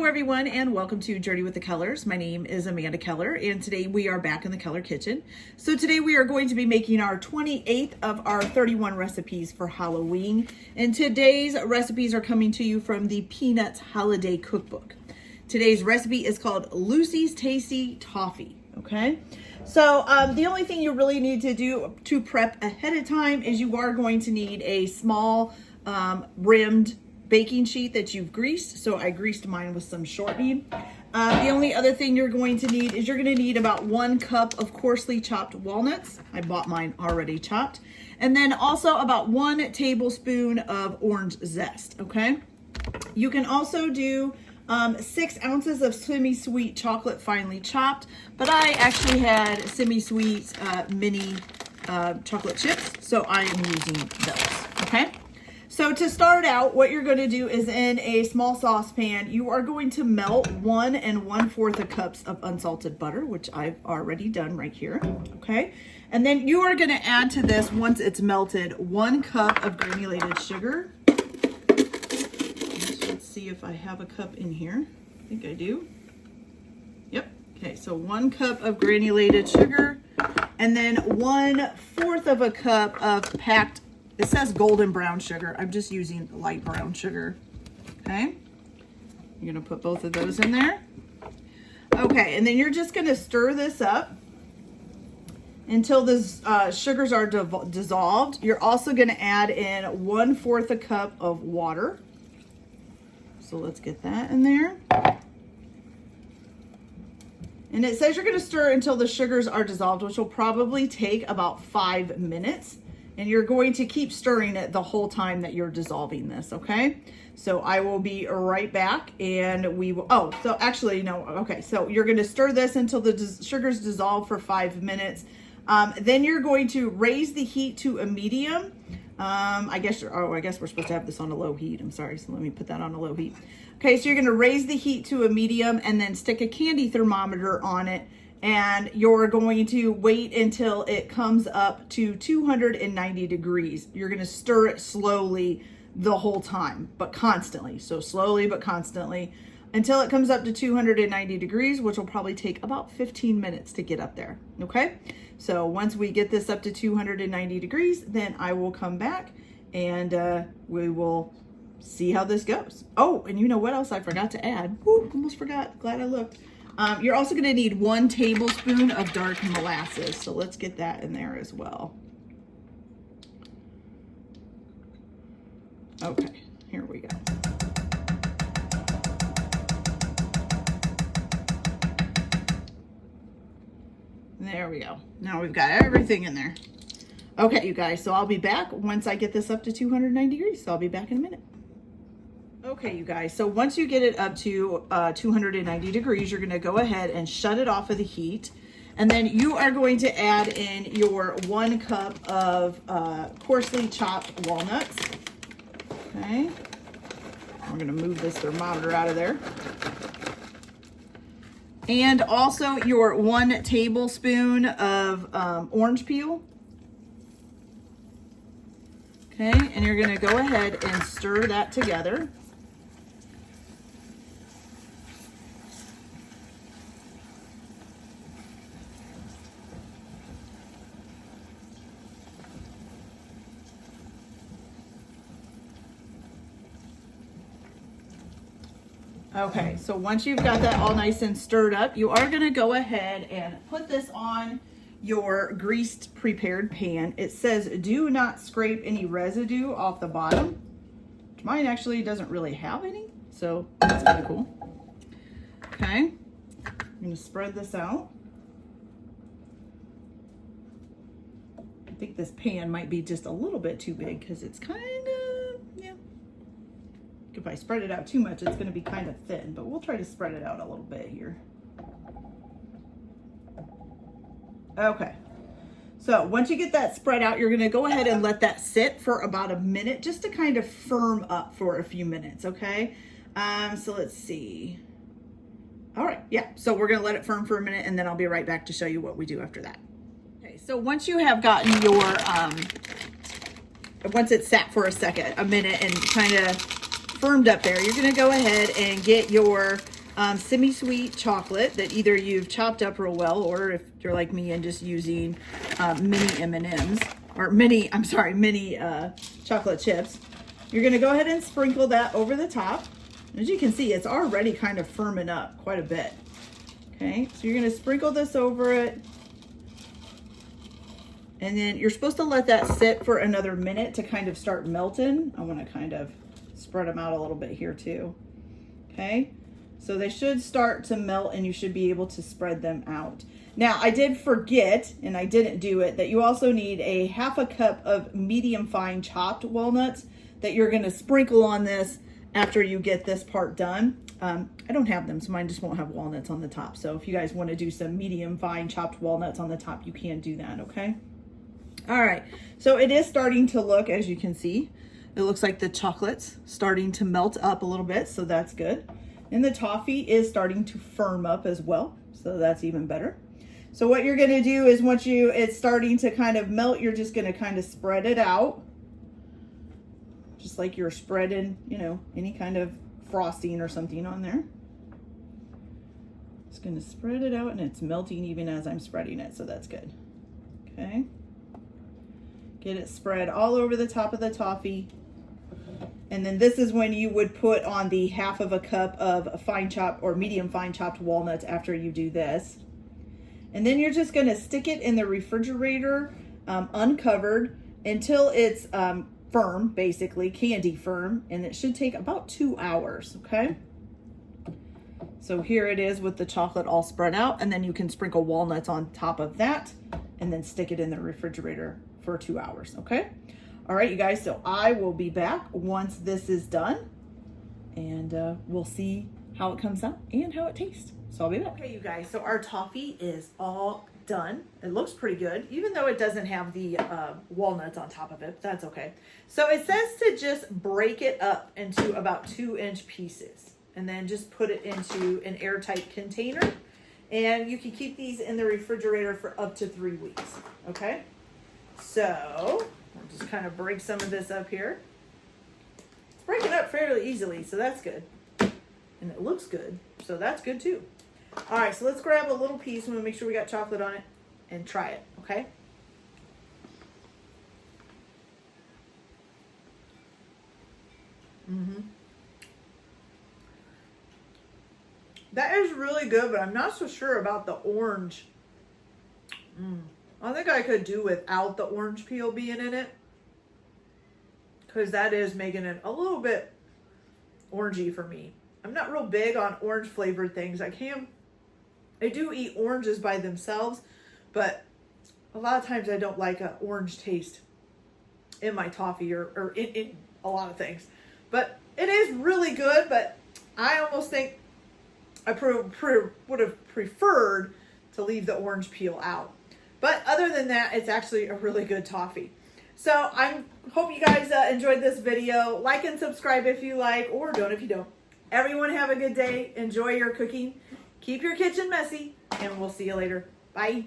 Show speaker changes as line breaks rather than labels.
everyone, and welcome to Journey with the Colors. My name is Amanda Keller, and today we are back in the Color Kitchen. So today we are going to be making our 28th of our 31 recipes for Halloween. And today's recipes are coming to you from the Peanuts Holiday Cookbook. Today's recipe is called Lucy's Tasty Toffee, okay? So the only thing you really need to do to prep ahead of time is you are going to need a small rimmed baking sheet that you've greased. So I greased mine with some shortening. The only other thing you're going to need is you're going to need about 1 cup of coarsely chopped walnuts. I bought mine already chopped. And then also about 1 tablespoon of orange zest, okay? You can also do 6 ounces of semi-sweet chocolate finely chopped, but I actually had semi-sweet mini chocolate chips, so I am using those, okay? So to start out, what you're going to do is in a small saucepan, you are going to melt 1 1/4 cups of unsalted butter, which I've already done right here, okay? And then you are going to add to this, once it's melted, 1 cup of granulated sugar. Let's see if I have a cup in here. I think I do. Yep. Okay, so 1 cup of granulated sugar, and then 1/4 cup of packed, it says golden brown sugar. I'm just using light brown sugar, okay? You're gonna put both of those in there. Okay, and then you're just gonna stir this up until the sugars are dissolved. You're also gonna add in 1/4 cup of water. So let's get that in there. And it says you're gonna stir until the sugars are dissolved, which will probably take about 5 minutes. And you're going to keep stirring it the whole time that you're dissolving this, okay? So I will be right back, and we will, so actually, no, okay. So you're gonna stir this until the sugars dissolve for 5 minutes. Then you're going to raise the heat to a medium. I guess we're supposed to have this on a low heat. I'm sorry, so let me put that on a low heat. Okay, so you're gonna raise the heat to a medium and then stick a candy thermometer on it. And you're going to wait until it comes up to 290 degrees. You're going to stir it slowly the whole time, but constantly. So slowly, but constantly until it comes up to 290 degrees, which will probably take about 15 minutes to get up there. Okay. So once we get this up to 290 degrees, then I will come back and we will see how this goes. Oh, and you know what else I forgot to add? Woo, almost forgot. Glad I looked. You're also going to need 1 tablespoon of dark molasses. So let's get that in there as well. Okay, here we go. There we go. Now we've got everything in there. Okay, you guys, so I'll be back once I get this up to 290 degrees. So I'll be back in a minute. Okay, you guys, so once you get it up to 290 degrees, you're going to go ahead and shut it off of the heat. And then you are going to add in your 1 cup of coarsely chopped walnuts. Okay, we're going to move this thermometer out of there. And also your 1 tablespoon of orange peel. Okay, and you're going to go ahead and stir that together. Okay, so once you've got that all nice and stirred up, you are going to go ahead and put this on your greased prepared pan. It says do not scrape any residue off the bottom. Mine actually doesn't really have any, so that's kind of cool. Okay, I'm going to spread this out. I think this pan might be just a little bit too big because it's kind of, yeah. If I spread it out too much, it's going to be kind of thin, but we'll try to spread it out a little bit here. Okay, so once you get that spread out, you're going to go ahead and let that sit for about a minute just to kind of firm up for a few minutes, okay? So let's see. All right, yeah, so we're going to let it firm for a minute, and then I'll be right back to show you what we do after that. Okay, so once you have gotten your, once it's sat for a minute and kind of firmed up there, you're going to go ahead and get your semi-sweet chocolate that either you've chopped up real well, or if you're like me and just using mini M&Ms, or mini chocolate chips. You're gonna go ahead and sprinkle that over the top. As you can see, it's already kind of firming up quite a bit. Okay, so you're gonna sprinkle this over it. And then you're supposed to let that sit for another minute to kind of start melting. I wanna kind of spread them out a little bit here too. Okay, so they should start to melt and you should be able to spread them out. Now, I did forget, and I didn't do it, that you also need a half a cup of medium fine chopped walnuts that you're gonna sprinkle on this after you get this part done. I don't have them, so mine just won't have walnuts on the top. So if you guys wanna do some medium fine chopped walnuts on the top, you can do that, okay? All right, so it is starting to look, as you can see, it looks like the chocolate's starting to melt up a little bit, so that's good. And the toffee is starting to firm up as well, so that's even better. So what you're gonna do is once it's starting to kind of melt, you're just gonna kind of spread it out, just like you're spreading, you know, any kind of frosting or something on there. Just gonna spread it out, and it's melting even as I'm spreading it, so that's good. Okay. Get it spread all over the top of the toffee. And then this is when you would put on the half of a cup of fine chopped or medium fine chopped walnuts after you do this. And then you're just gonna stick it in the refrigerator uncovered until it's firm, basically candy firm, and it should take about 2 hours, okay? So here it is with the chocolate all spread out, and then you can sprinkle walnuts on top of that and then stick it in the refrigerator for 2 hours, okay? All right, you guys, so I will be back once this is done, and we'll see how it comes out and how it tastes. So I'll be back. Okay, you guys, so our toffee is all done. It looks pretty good, even though it doesn't have the walnuts on top of it, but that's okay. So it says to just break it up into about 2-inch pieces, and then just put it into an airtight container, and you can keep these in the refrigerator for up to 3 weeks, okay? So I'll just kind of break some of this up here. It's breaking up fairly easily, so that's good. And it looks good, so that's good too. All right, so let's grab a little piece. I'm gonna make sure we got chocolate on it and try it, okay? That is really good, but I'm not so sure about the orange. I think I could do without the orange peel being in it, because that is making it a little bit orangey for me. I'm not real big on orange flavored things. I do eat oranges by themselves, but a lot of times I don't like an orange taste in my toffee or in a lot of things. But it is really good, but I almost think I would have preferred to leave the orange peel out. But other than that, it's actually a really good toffee. So I hope you guys enjoyed this video. Like and subscribe if you like, or don't if you don't. Everyone have a good day. Enjoy your cooking. Keep your kitchen messy, and we'll see you later. Bye.